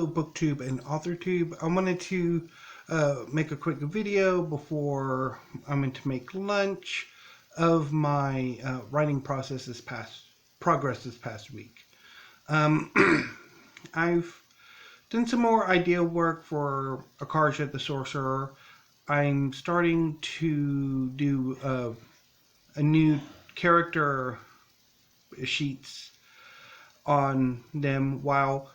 Hello BookTube and AuthorTube. I wanted to make a quick video before I'm going to make lunch of my writing process progress this past week. I've done some more idea work for Akarja the Sorcerer. I'm starting to do a new character sheets on them, while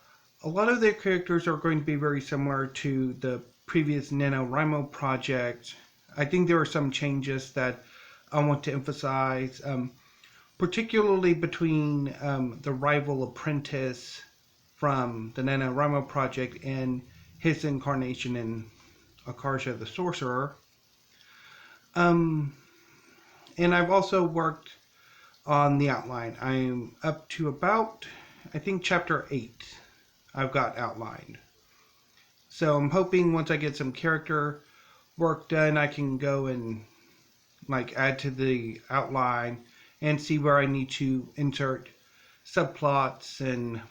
a lot of their characters are going to be very similar to the previous NaNoWriMo project. I think there are some changes that I want to emphasize, particularly between the rival apprentice from the NaNoWriMo project and his incarnation in Akarja the Sorcerer. And I've also worked on the outline. I'm up to about, I think, chapter 8 I've got outlined. So I'm hoping once I get some character work done, I can go and add to the outline and see where I need to insert subplots and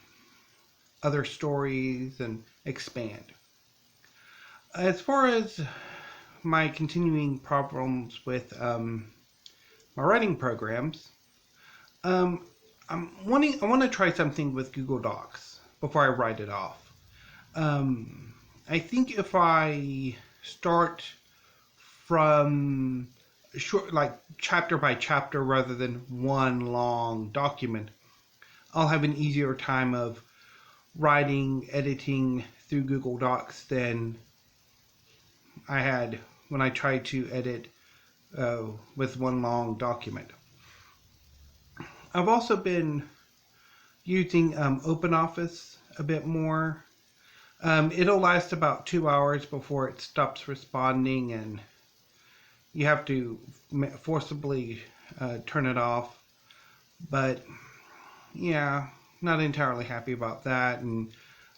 other stories and expand. As far as my continuing problems with my writing programs, I want to try something with Google Docs before I write it off. I think if I start from short, chapter by chapter rather than one long document, I'll have an easier time of writing, editing through Google Docs than I had when I tried to edit with one long document. I've also been using OpenOffice a bit more. It'll last about 2 hours before it stops responding, and you have to forcibly turn it off. But yeah, not entirely happy about that. And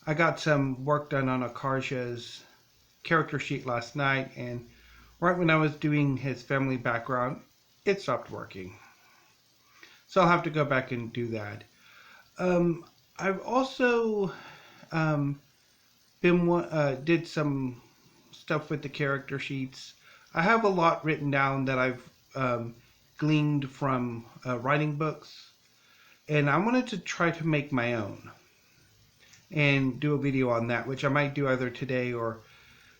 I got some work done on Akarja's character sheet last night, and right when I was doing his family background, it stopped working. So I'll have to go back and do that. I've also did some stuff with the character sheets. I have a lot written down that I've gleaned from writing books, and I wanted to try to make my own and do a video on that, which I might do either today or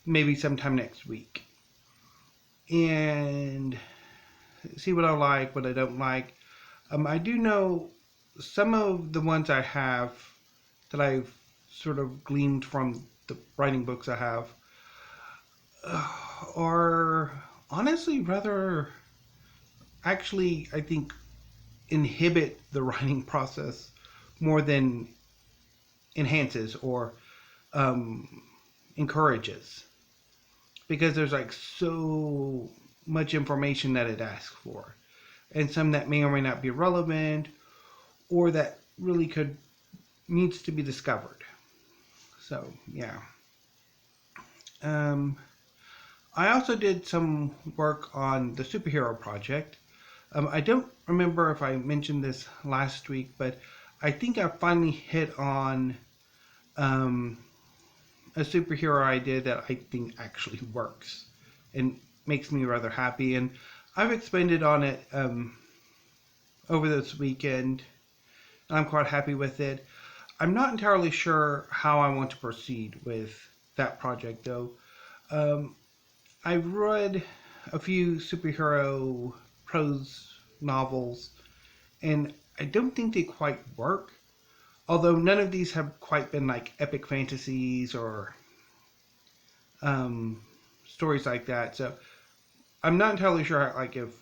maybe sometime next week, and see what I like, what I don't like. I do know some of the ones I have that I've sort of gleaned from the writing books I have are honestly rather, actually, I think, inhibit the writing process more than enhances or encourages, because there's so much information that it asks for, and some that may or may not be relevant or that really needs to be discovered. So yeah. I also did some work on the superhero project. I don't remember if I mentioned this last week, but I think I finally hit on a superhero idea that I think actually works and makes me rather happy. And I've expanded on it over this weekend, and I'm quite happy with it. I'm not entirely sure how I want to proceed with that project, though. I've read a few superhero prose novels, and I don't think they quite work. Although none of these have quite been epic fantasies or stories like that. So I'm not entirely sure if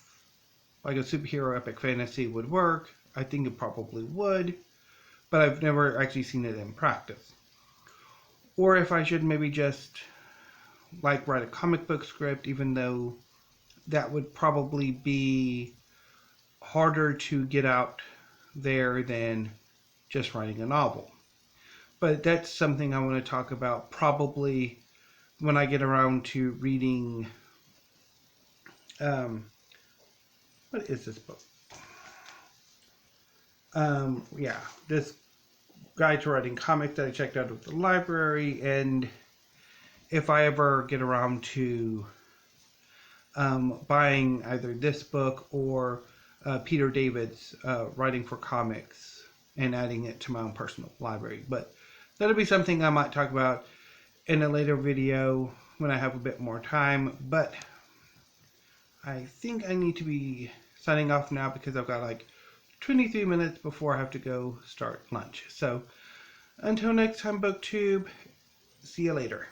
a superhero epic fantasy would work. I think it probably would, but I've never actually seen it in practice. Or if I should maybe just write a comic book script, even though that would probably be harder to get out there than just writing a novel. But that's something I want to talk about probably when I get around to reading, what is this book? Yeah, this guide to writing comics that I checked out of the library, and if I ever get around to buying either this book or Peter David's Writing for Comics and adding it to my own personal library. But that'll be something I might talk about in a later video when I have a bit more time. But I think I need to be signing off now because I've got like 23 minutes before I have to go start lunch. So until next time, BookTube, see you later.